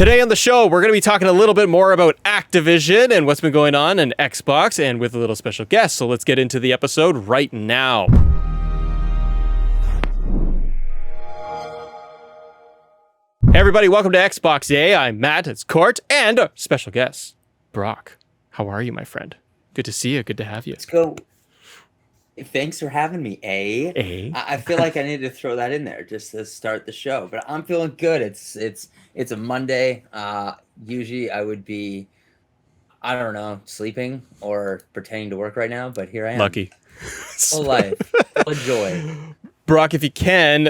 Today on the show, we're going to be talking a little bit more about Activision and what's been going on in Xbox, and with a little special guest. So let's get into the episode right now. Hey everybody, welcome to Xbox Day. I'm Matt, it's Court, and our special guest, Brock. How are you, my friend? Good to see you. Good to have you. Let's go. Thanks for having me, I feel like I need to throw that in there just to start the show, but I'm feeling good. It's a Monday. Usually I would be, I don't know, sleeping or pretending to work right now, but here I am. Lucky. Full life, full of joy. Brock, if you can,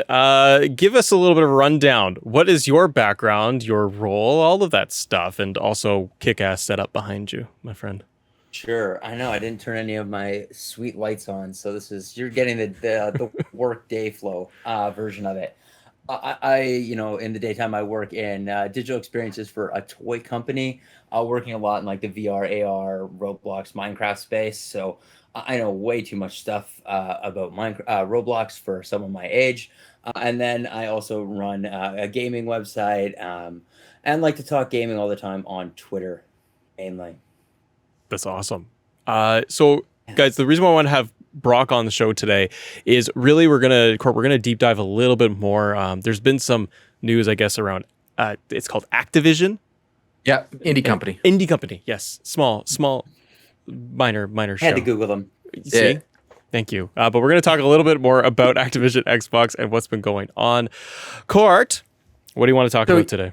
give us a little bit of a rundown. What is your background, your role, all of that stuff, and also kick-ass setup behind you, my friend? Sure, I know I didn't turn any of my sweet lights on, so you're getting the work day flow version of it. I in the daytime I work in digital experiences for a toy company. Working a lot in like the VR, AR, Roblox, Minecraft space. So I know way too much stuff about Roblox for someone my age. And then I also run a gaming website and like to talk gaming all the time on Twitter mainly. That's awesome. So, guys, the reason why I want to have Brock on the show today is really we're gonna deep dive a little bit more. There's been some news, I guess, around it's called Activision. Yeah, indie company. Indie company, yes, small, minor show. Had to Google them. See, thank you. But we're gonna talk a little bit more about Activision, Xbox, and what's been going on. Court, what do you want to talk about today?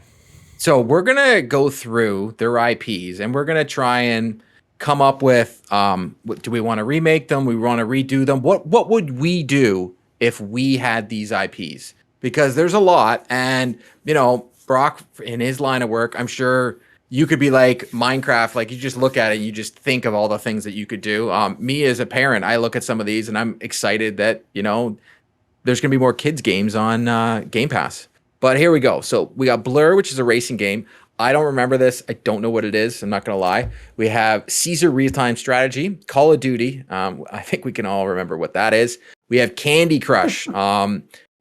So we're gonna go through their IPs, and we're gonna try and come up with do we want to remake them? We want to redo them? What would we do if we had these IPs? Because there's a lot, and Brock in his line of work, I'm sure you could be like Minecraft, like you just look at it and you just think of all the things that you could do. Me as a parent, I look at some of these and I'm excited that there's gonna be more kids games on Game Pass. But here we go. So we got Blur, which is a racing game. I don't remember this. I don't know what it is. I'm not going to lie. We have Caesar Real-Time Strategy, Call of Duty. I think we can all remember what that is. We have Candy Crush.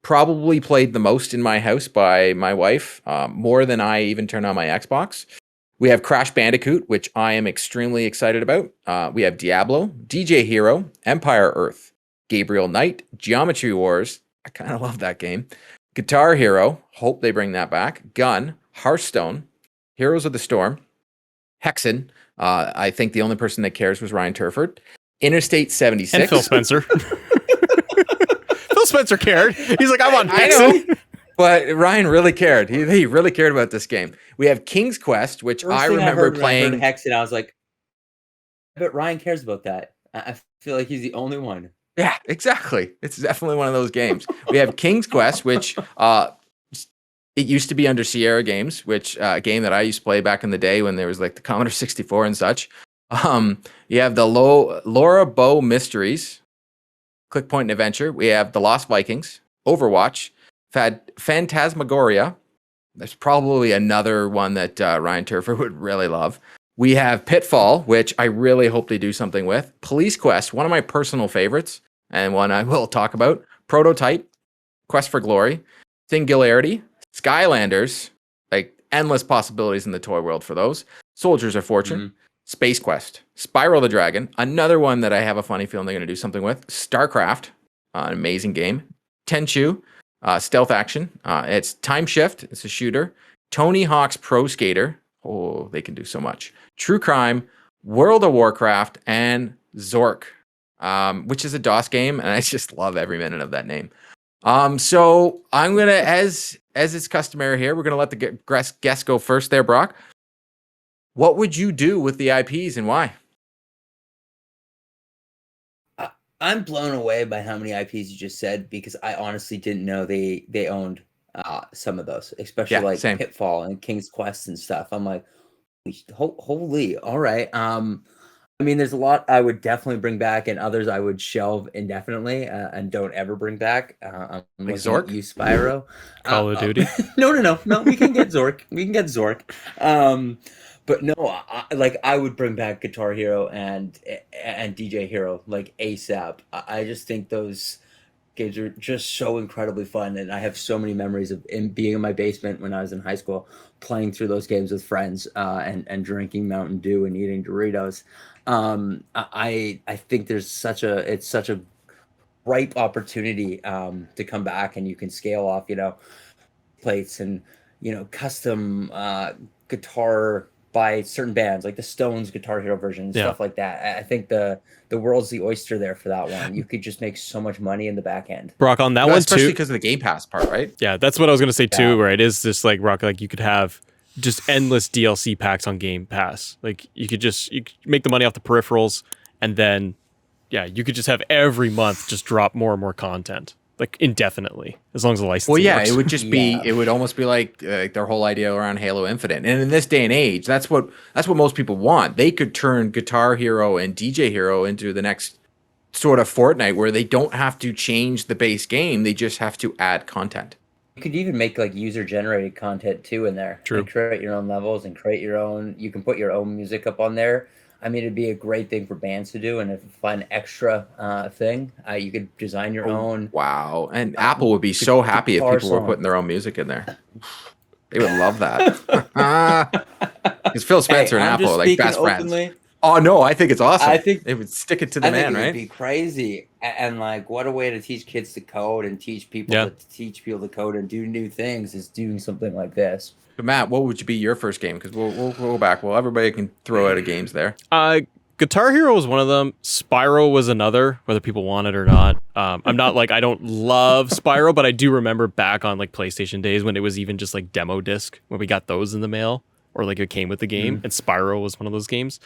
Probably played the most in my house by my wife, more than I even turn on my Xbox. We have Crash Bandicoot, which I am extremely excited about. We have Diablo, DJ Hero, Empire Earth, Gabriel Knight, Geometry Wars. I kind of love that game. Guitar Hero. Hope they bring that back. Gun, Hearthstone, Heroes of the Storm, Hexen. I think the only person that cares was Ryan Turford. Interstate 76. And Phil Spencer. Phil Spencer cared. He's like, I want Hexen. But Ryan really cared. He really cared about this game. We have King's Quest, which I remember playing. When I heard Hexen, I was like, but Ryan cares about that. I feel like he's the only one. Yeah, exactly. It's definitely one of those games. We have King's Quest, which it used to be under Sierra Games, which a game that I used to play back in the day when there was like the Commodore 64 and such. You have the Laura Bow Mysteries, Clickpoint and Adventure. We have The Lost Vikings, Overwatch, Phantasmagoria. There's probably another one that Ryan Turfer would really love. We have Pitfall, which I really hope they do something with. Police Quest, one of my personal favorites, and one I will talk about. Prototype, Quest for Glory, Singularity, Skylanders, like endless possibilities in the toy world for those. Soldiers of Fortune, Space Quest, Spyro the Dragon, another one that I have a funny feeling they're going to do something with. Starcraft, an amazing game. Tenchu, stealth action. It's Time Shift, it's a shooter. Tony Hawk's Pro Skater, oh, they can do so much. True Crime, World of Warcraft, and Zork, which is a DOS game, and I just love every minute of that name. So I'm gonna, as it's customary here, we're gonna let the guest go first. There, Brock. What would you do with the IPs and why? I'm blown away by how many IPs you just said, because I honestly didn't know they owned some of those, especially same. Pitfall and King's Quest and stuff. I'm like, holy, all right. I mean, there's a lot I would definitely bring back, and others I would shelve indefinitely and don't ever bring back. I'm like Zork? You Spyro, Call of Duty. No. We can get Zork. But no, I would bring back Guitar Hero and DJ Hero like ASAP. I just think those games are just so incredibly fun, and I have so many memories of being in my basement when I was in high school, playing through those games with friends, and drinking Mountain Dew and eating Doritos. I think it's such a ripe opportunity to come back, and you can scale off, plates and custom guitar by certain bands like the Stones Guitar Hero version and stuff like that. I think the world's the oyster there for that one. You could just make so much money in the back end. Brock, on that one especially too, because of the Game Pass part, right? Yeah, that's what I was gonna say too. Right, is just like Brock, like you could have just endless DLC packs on Game Pass. Like you could make the money off the peripherals, and then you could just have every month just drop more and more content, like indefinitely, as long as the license. Well, yeah, works. it would just be, it would almost be like their whole idea around Halo Infinite. And in this day and age, that's what most people want. They could turn Guitar Hero and DJ Hero into the next sort of Fortnite, where they don't have to change the base game; they just have to add content. You could even make like user-generated content too in there. True. And create your own levels and create your own. You can put your own music up on there. I mean, it'd be a great thing for bands to do, and if you find an extra thing, you could design your own. Wow! And Apple would be so happy if people were putting their own music in there. They would love that. Because Phil Spencer and Apple are like best friends. Oh no, I think it's awesome. I think it would stick it to the man, right? It'd be crazy, and like, what a way to teach kids to code and teach people to code and do new things is doing something like this. But Matt, what would be your first game? Because we'll go back. Well, everybody can throw out of games there. Guitar Hero was one of them. Spyro was another, whether people want it or not. I'm not like, I don't love Spyro, but I do remember back on like PlayStation days when it was even just like demo disc, when we got those in the mail, or like it came with the game, and Spyro was one of those games.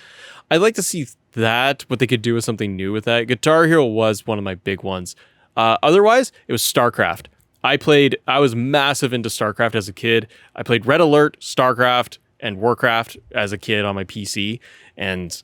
I'd like to see that, what they could do with something new with that. Guitar Hero was one of my big ones. Otherwise, it was Starcraft. I was massive into Starcraft as a kid. I played Red Alert, Starcraft, and Warcraft as a kid on my PC. And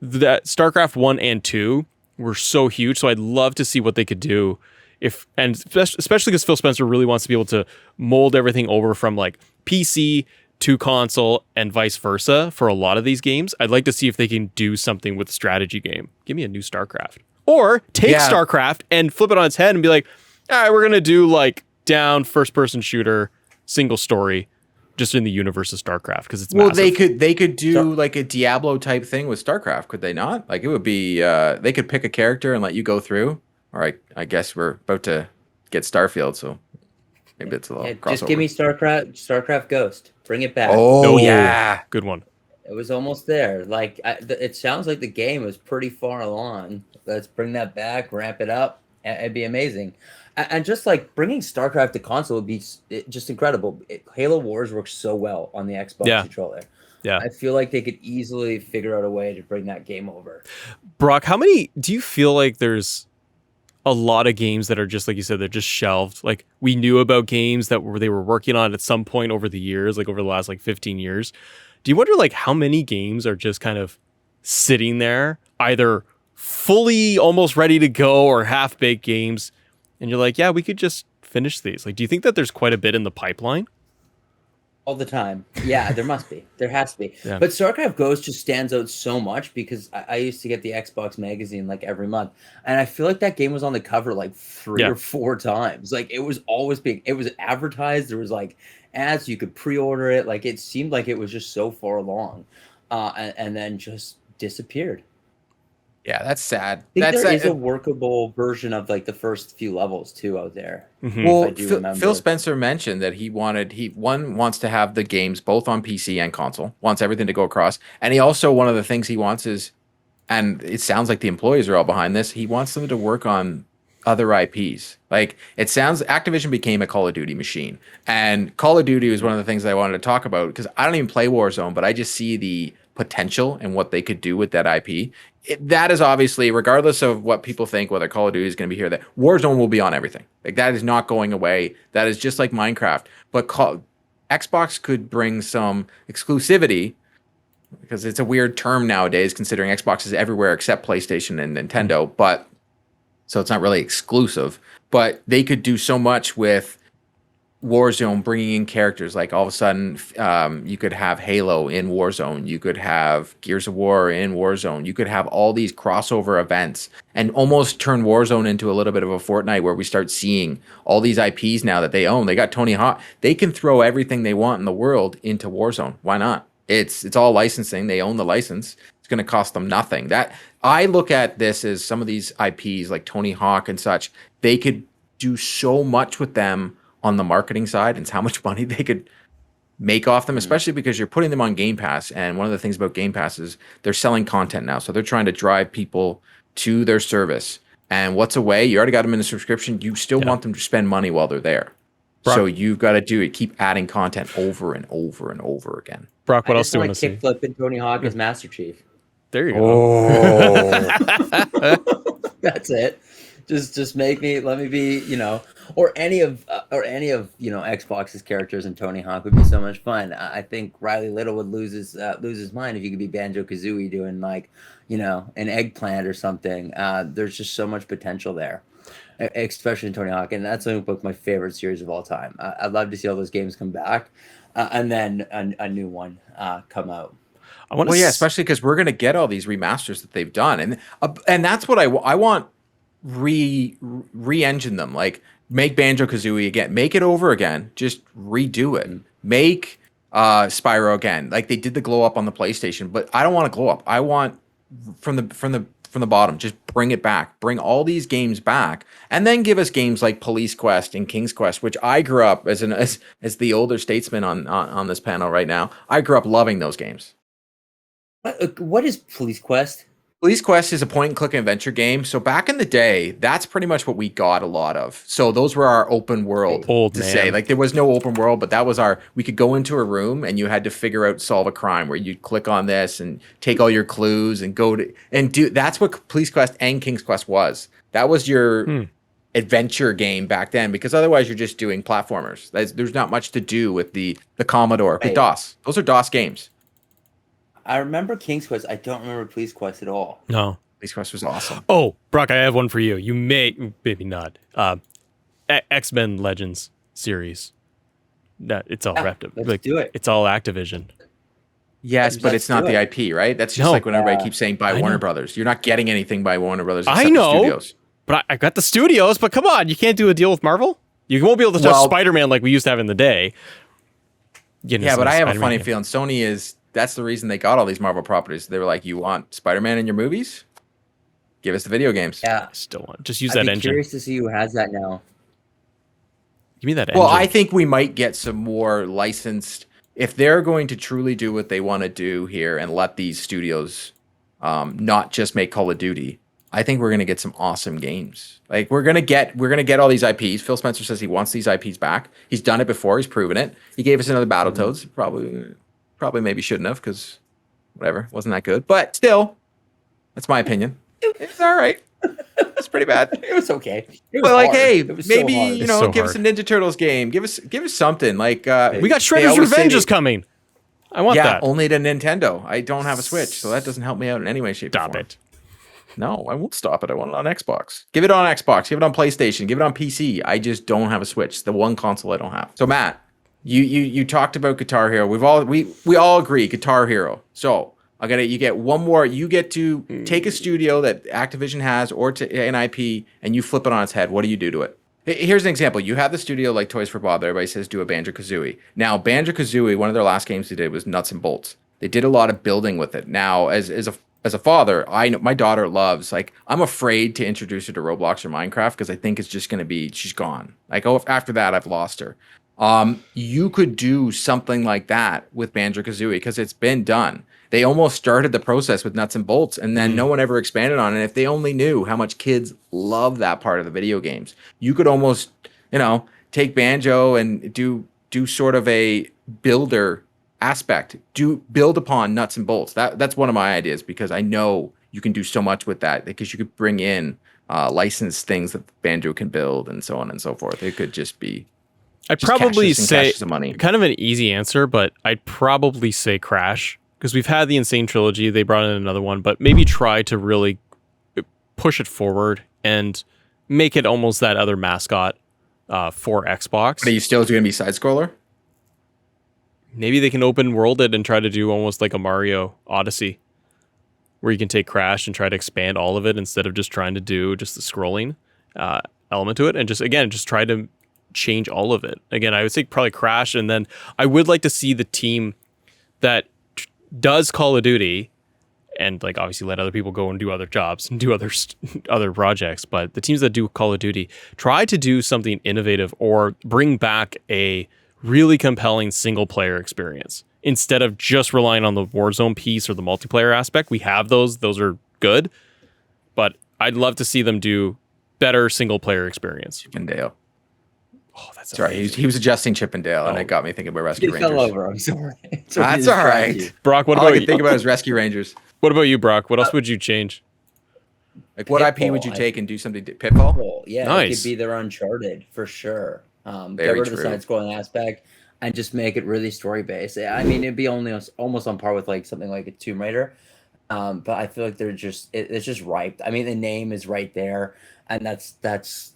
that Starcraft 1 and 2 were so huge. So I'd love to see what they could do especially because Phil Spencer really wants to be able to mold everything over from like PC to console and vice versa for a lot of these games. I'd like to see if they can do something with the strategy game. Give me a new Starcraft. Or take Starcraft and flip it on its head and be like, all right, we're going to do like down first-person shooter, single story, just in the universe of Starcraft, because it's massive. They could do like a Diablo type thing with Starcraft, could they not? Like it would be, they could pick a character and let you go through. All right, I guess we're about to get Starfield, so maybe it's a little crossover. Just give me Starcraft Ghost. Bring it back. Oh yeah, good one. It was almost there. Like it sounds like the game was pretty far along. Let's bring that back, ramp it up. It'd be amazing. And just like bringing StarCraft to console would be just incredible. Halo Wars works so well on the Xbox controller. Yeah, I feel like they could easily figure out a way to bring that game over. Brock, do you feel like there's a lot of games that are just like you said, they're just shelved? Like we knew about games that they were working on at some point over the years, like over the last like 15 years. Do you wonder like how many games are just kind of sitting there, either fully almost ready to go or half-baked games? And you're like, yeah, we could just finish these. Like, do you think that there's quite a bit in the pipeline? All the time. Yeah, there must be. There has to be. Yeah. But StarCraft Ghost just stands out so much because I used to get the Xbox magazine like every month. And I feel like that game was on the cover like 3 or 4 times. Like it was always big. It was advertised. There was like ads. You could pre-order it. Like it seemed like it was just so far along. And then just disappeared. Yeah, that's sad. I think there is a workable version of like the first few levels too out there. Mm-hmm. Well, Phil Spencer mentioned that he wants to have the games both on PC and console, wants everything to go across. And he also, one of the things he wants is, and it sounds like the employees are all behind this, he wants them to work on other IPs. Like it sounds, Activision became a Call of Duty machine. And Call of Duty was one of the things that I wanted to talk about because I don't even play Warzone, but I just see the potential and what they could do with that IP. That is obviously, regardless of what people think, whether Call of Duty is going to be here, that Warzone will be on everything. Like that is not going away. That is just like Minecraft. But Xbox could bring some exclusivity, because it's a weird term nowadays, considering Xbox is everywhere except PlayStation and Nintendo. But so it's not really exclusive. But they could do so much with Warzone bringing in characters, like all of a sudden you could have Halo in Warzone, you could have Gears of War in Warzone, you could have all these crossover events and almost turn Warzone into a little bit of a Fortnite where we start seeing all these IPs now that they own. They got Tony Hawk. They can throw everything they want in the world into Warzone. Why not? It's all licensing. They own the license. It's going to cost them nothing. That I look at this as some of these IPs like Tony Hawk and such, they could do so much with them on the marketing side and how much money they could make off them, especially because you're putting them on Game Pass. And one of the things about Game Pass is they're selling content now. So they're trying to drive people to their service. And what's a way? You already got them in a subscription. You still want them to spend money while they're there. Brock, so you've got to do it. Keep adding content over and over and over again. Brock, what else do you want to see? Kickflip and Tony Hawk as Master Chief. There you go. That's it. Just let me be, or any of Xbox's characters in Tony Hawk would be so much fun. I think Riley Little would lose his mind if you could be Banjo-Kazooie doing an eggplant or something. There's just so much potential there, especially in Tony Hawk, and that's my favorite series of all time. I'd love to see all those games come back, and then a new one come out. Especially because we're going to get all these remasters that they've done, and that's what I want. Re-engine them, like make Banjo-Kazooie again, make it over again, just redo it. Make Spyro again, like they did the glow up on the PlayStation. But I don't want to glow up. I want from the bottom, just bring it back, bring all these games back, and then give us games like Police Quest and King's Quest, which I grew up as the older statesman on this panel right now. I grew up loving those games. What is Police Quest? Police Quest is a point-and-click adventure game. So back in the day, that's pretty much what we got a lot of. So those were our open world say. Like there was no open world, but that was we could go into a room and you had to solve a crime where you'd click on this and take all your clues and that's what Police Quest and King's Quest was. That was your adventure game back then, because otherwise you're just doing platformers. There's not much to do with the Commodore, with DOS. Those are DOS games. I remember King's Quest. I don't remember Police Quest at all. No. Police Quest was awesome. Oh, Brock, I have one for you. You maybe not. X-Men Legends series. It's all let's do it. It's all Activision. Yes, but it's not the IP, right? That's just like when everybody keeps saying by Warner Brothers. You're not getting anything by Warner Brothers except the studios. But I got the studios, but come on, you can't do a deal with Marvel? You won't be able to touch Spider-Man like we used to have in the day. But I have a funny feeling Sony is... That's the reason they got all these Marvel properties. They were like, you want Spider-Man in your movies? Give us the video games. Yeah. Still want. Just use that engine. I'm curious to see who has that now. Give me that engine. Well, I think we might get some more licensed... If they're going to truly do what they want to do here and let these studios not just make Call of Duty, I think we're going to get some awesome games. Like we're going to get all these IPs. Phil Spencer says he wants these IPs back. He's done it before. He's proven it. He gave us another Battletoads. Probably maybe shouldn't have, because whatever, wasn't that good. But still, that's my opinion. It's all right. It's pretty bad. It was okay. Hey, maybe give us a Ninja Turtles game. Give us something like we got Shredder's Revenge is coming. I want that. Yeah, only to Nintendo. I don't have a Switch, so that doesn't help me out in any way, shape, or form. Stop it. No, I won't stop it. I want it on Xbox. Give it on Xbox. Give it on PlayStation. Give it on PC. I just don't have a Switch. It's the one console I don't have. So Matt, you talked about Guitar Hero. We all agree Guitar Hero. So you get one more. You get to take a studio that Activision has or an IP, and you flip it on its head. What do you do to it? Here's an example. You have the studio like Toys for Bob that everybody says do a Banjo-Kazooie. Now, Banjo-Kazooie, one of their last games they did was Nuts and Bolts. They did a lot of building with it. Now, as a father, I know my daughter loves, I'm afraid to introduce her to Roblox or Minecraft because I think it's just going to be, she's gone. After that, I've lost her. You could do something like that with Banjo-Kazooie because it's been done. They almost started the process with Nuts and Bolts, and then no one ever expanded on it. If they only knew how much kids love that part of the video games, you could almost, take Banjo and do sort of a builder aspect. Build upon Nuts and Bolts. That's one of my ideas because I know you can do so much with that because you could bring in licensed things that Banjo can build and so on and so forth. It could just be. I'd probably say kind of an easy answer, but I'd probably say Crash because we've had the Insane Trilogy. They brought in another one, but maybe try to really push it forward and make it almost that other mascot for Xbox. But are you still going to be side scroller? Maybe they can open world it and try to do almost like a Mario Odyssey, where you can take Crash and try to expand all of it instead of just trying to do just the scrolling element to it, and just try to change all of it. Again, I would say probably Crash, and then I would like to see the team that does Call of Duty and like obviously let other people go and do other jobs and do other projects, but the teams that do Call of Duty try to do something innovative or bring back a really compelling single player experience instead of just relying on the Warzone piece or the multiplayer aspect. We have those are good, but I'd love to see them do better single player experience. Chippendale. Oh, that's sorry. He was adjusting Chippendale, and it got me thinking about Rescue He Rangers. fell over. I'm sorry. That's all right. Brock, what All about I you? could think about is Rescue Rangers. What about you, Brock? What else would you change? Like, what IP would you Pitfall, take and do something? Pitfall? Well, yeah, it Nice. could be their Uncharted for sure. Get Very rid of the true. side-scrolling aspect and just make it really story-based. I mean, it'd be almost on par with like something like a Tomb Raider, but I feel like it's just ripe. I mean, the name is right there, and that's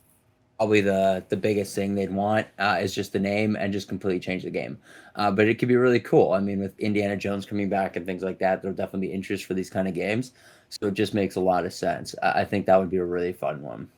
probably the biggest thing they'd want is just the name and just completely change the game. But it could be really cool. I mean, with Indiana Jones coming back and things like that, there'll definitely be interest for these kind of games. So it just makes a lot of sense. I think that would be a really fun one.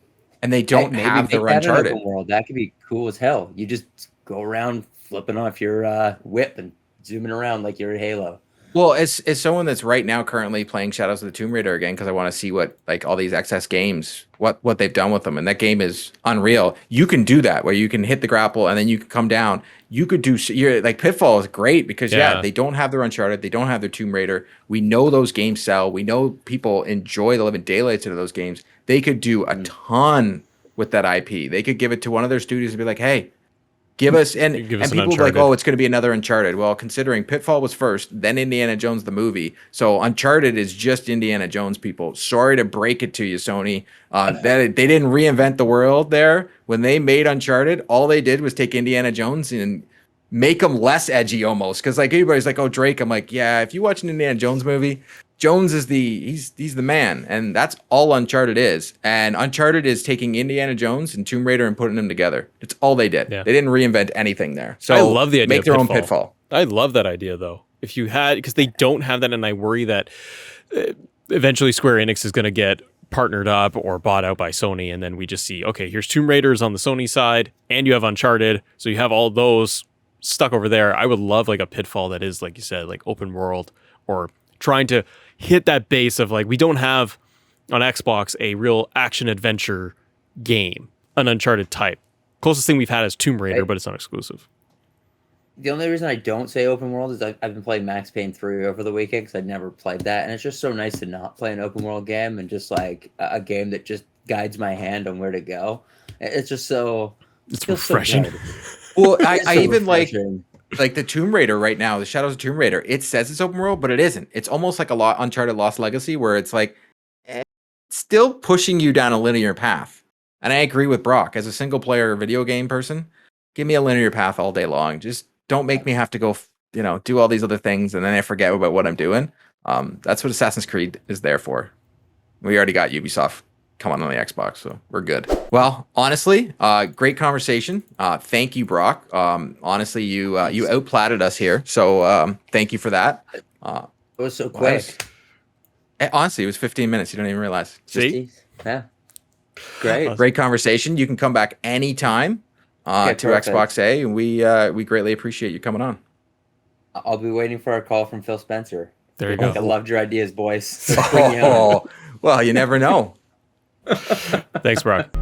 And they don't Maybe have make their that an Uncharted. open world. That could be cool as hell. You just go around flipping off your whip and zooming around like you're a Halo. Well, as someone that's right now currently playing Shadows of the Tomb Raider again, because I want to see what like all these XS games, what they've done with them, and that game is unreal. You can do that where you can hit the grapple and then you can come down. You could do you're like Pitfall is great because they don't have their Uncharted, they don't have their Tomb Raider. We know those games sell. We know people enjoy the living daylights into those games. They could do a ton with that IP. They could give it to one of their studios and be like, hey. Give us and people are like, oh, it's going to be another Uncharted. Well, considering Pitfall was first, then Indiana Jones the movie, so Uncharted is just Indiana Jones. People, sorry to break it to you, Sony. That they didn't reinvent the world there when they made Uncharted. All they did was take Indiana Jones and make him less edgy, almost. Because like everybody's like, oh, Drake. I'm like, yeah. If you watch an Indiana Jones movie, Jones is he's the man, and that's all Uncharted is. And Uncharted is taking Indiana Jones and Tomb Raider and putting them together. It's all they did. Yeah. They didn't reinvent anything there. So I love the idea make of their own Pitfall. Pitfall. I love that idea though. If you had, because they don't have that, and I worry that eventually Square Enix is going to get partnered up or bought out by Sony, and then we just see, okay, here's Tomb Raiders on the Sony side, and you have Uncharted, so you have all those stuck over there. I would love like a Pitfall that is, like you said, like open world, or trying to hit that base of like, we don't have on Xbox a real action adventure game, an Uncharted type. Closest thing we've had is Tomb Raider, but it's not exclusive. The only reason I don't say open world is I've been playing Max Payne 3 over the weekend because I'd never played that, and it's just so nice to not play an open world game and just like a game that just guides my hand on where to go. It's just so It's refreshing. So good. Well, It's I so even refreshing. like the Tomb Raider right now, the Shadows of Tomb Raider. It says it's open world, but it isn't. It's almost like a Uncharted Lost Legacy, where it's like it's still pushing you down a linear path. And I agree with Brock as a single player video game person. Give me a linear path all day long. Just don't make me have to go, do all these other things and then I forget about what I'm doing. That's what Assassin's Creed is there for. We already got Ubisoft coming on the Xbox, so we're good. Well, honestly, great conversation. Thank you, Brock. Honestly, you outplatted us here, so thank you for that. It was so quick. Honestly, it was 15 minutes. You don't even realize. See? Yeah. Great. Great conversation. You can come back anytime to perfect. Xbox A, and we greatly appreciate you coming on. I'll be waiting for a call from Phil Spencer. There you I go. loved your ideas, boys. Let's bring you on. Well, you never know. Thanks, Brock.